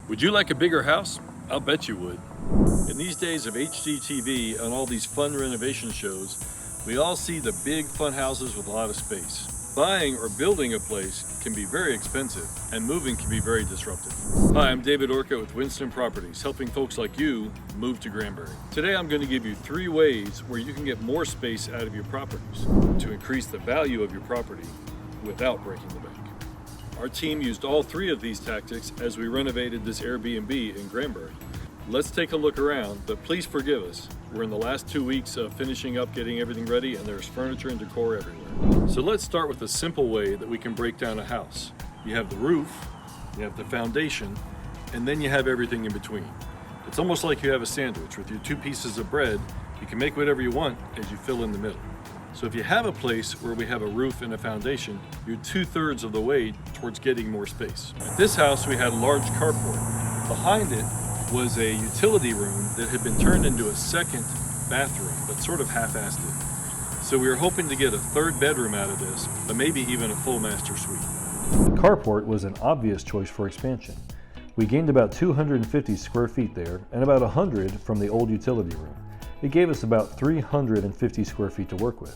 Would you like a bigger house? I'll bet you would. In these days of HGTV and all these fun renovation shows, we all see the big fun houses with a lot of space. Buying or building a place can be very expensive, and moving can be very disruptive. Hi, I'm David Orcutt with Winston Properties, helping folks like you move to Granbury. Today I'm going to give you 3 ways where you can get more space out of your properties to increase the value of your property without breaking the bank. Our team used all 3 of these tactics as we renovated this Airbnb in Granbury. Let's take a look around, but please forgive us. We're in the last 2 weeks of finishing up getting everything ready, and there's furniture and decor everywhere. So let's start with a simple way that we can break down a house. You have the roof, you have the foundation, and then you have everything in between. It's almost like you have a sandwich. With your 2 pieces of bread, you can make whatever you want as you fill in the middle. So if you have a place where we have a roof and a foundation, you're 2/3 of the way towards getting more space. At this house, we had a large carport. Behind it was a utility room that had been turned into a second bathroom, but sort of half-assed it. So we were hoping to get a 3rd bedroom out of this, but maybe even a full master suite. The carport was an obvious choice for expansion. We gained about 250 square feet there and about 100 from the old utility room. It gave us about 350 square feet to work with.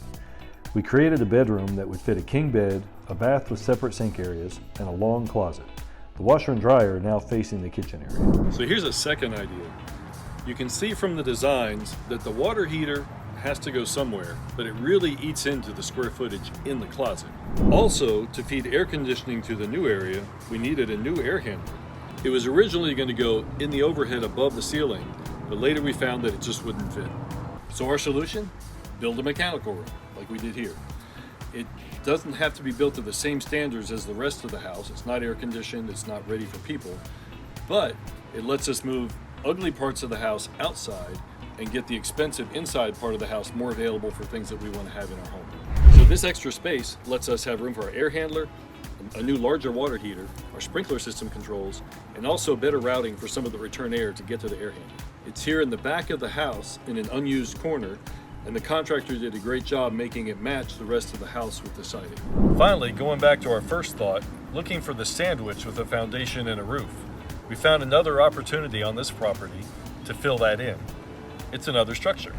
We created a bedroom that would fit a king bed, a bath with separate sink areas, and a long closet. The washer and dryer are now facing the kitchen area. So here's a second idea. You can see from the designs that the water heater has to go somewhere, but it really eats into the square footage in the closet. Also, to feed air conditioning to the new area, we needed a new air handler. It was originally going to go in the overhead above the ceiling, but later we found that it just wouldn't fit. So our solution? Build a mechanical room, like we did here. It doesn't have to be built to the same standards as the rest of the house. It's not air conditioned, it's not ready for people, but it lets us move ugly parts of the house outside and get the expensive inside part of the house more available for things that we want to have in our home. So this extra space lets us have room for our air handler, a new larger water heater, our sprinkler system controls, and also better routing for some of the return air to get to the air handler. It's here in the back of the house in an unused corner, and the contractor did a great job making it match the rest of the house with the siding. Finally, going back to our first thought, looking for the sandwich with a foundation and a roof, we found another opportunity on this property to fill that in. It's another structure.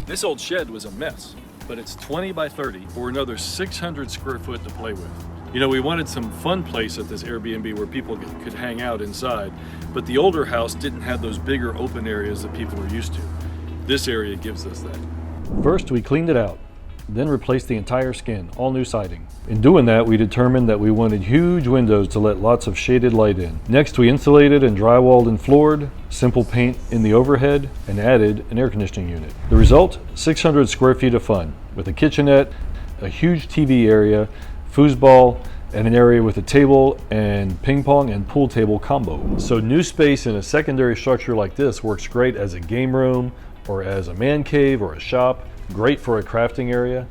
This old shed was a mess, but it's 20 by 30 or another 600 square foot to play with. You know, we wanted some fun place at this Airbnb where people could hang out inside, but the older house didn't have those bigger open areas that people are used to. This area gives us that. First, we cleaned it out, then replaced the entire skin, all new siding. In doing that, we determined that we wanted huge windows to let lots of shaded light in. Next, we insulated and drywalled and floored, simple paint in the overhead, and added an air conditioning unit. The result, 600 square feet of fun, with a kitchenette, a huge TV area, foosball, and an area with a table and ping pong and pool table combo. So new space in a secondary structure like this works great as a game room or as a man cave or a shop, great for a crafting area.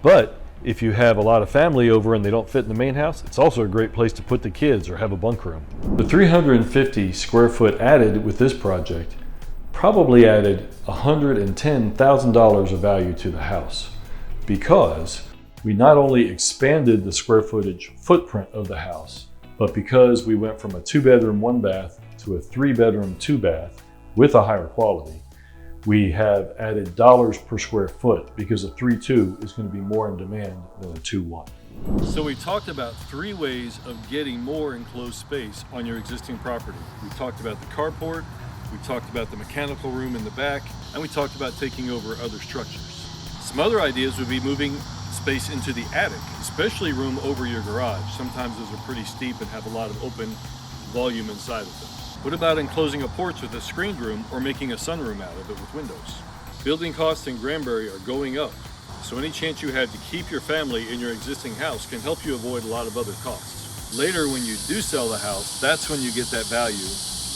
But if you have a lot of family over and they don't fit in the main house, it's also a great place to put the kids or have a bunk room. The 350 square foot added with this project probably added $110,000 of value to the house, because we not only expanded the square footage footprint of the house, but because we went from a 2-bedroom, 1-bath to a 3-bedroom, 2-bath with a higher quality, we have added dollars per square foot because a 3-2 is going to be more in demand than a 2-1. So we talked about 3 ways of getting more enclosed space on your existing property. We talked about the carport, we talked about the mechanical room in the back, and we talked about taking over other structures. Some other ideas would be moving space into the attic, especially room over your garage. Sometimes those are pretty steep and have a lot of open volume inside of them. What about enclosing a porch with a screened room or making a sunroom out of it with windows? Building costs in Granbury are going up, so any chance you have to keep your family in your existing house can help you avoid a lot of other costs. Later, when you do sell the house, that's when you get that value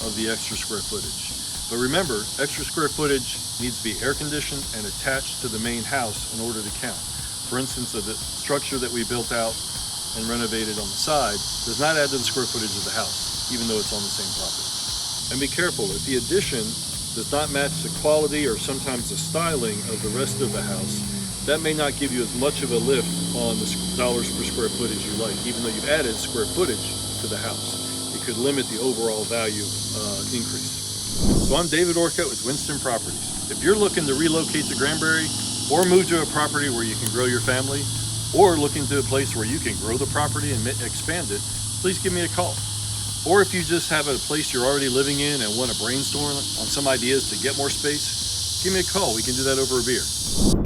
of the extra square footage. But remember, extra square footage needs to be air conditioned and attached to the main house in order to count. For instance, the structure that we built out and renovated on the side does not add to the square footage of the house, even though it's on the same property. And be careful, if the addition does not match the quality or sometimes the styling of the rest of the house, that may not give you as much of a lift on the dollars per square foot as you like, even though you've added square footage to the house. could limit the overall value increase. So I'm David Orcutt with Winston Properties. If you're looking to relocate to Granbury or move to a property where you can grow your family, or looking to a place where you can grow the property and expand it, please give me a call. Or if you just have a place you're already living in and want to brainstorm on some ideas to get more space, give me a call. We can do that over a beer.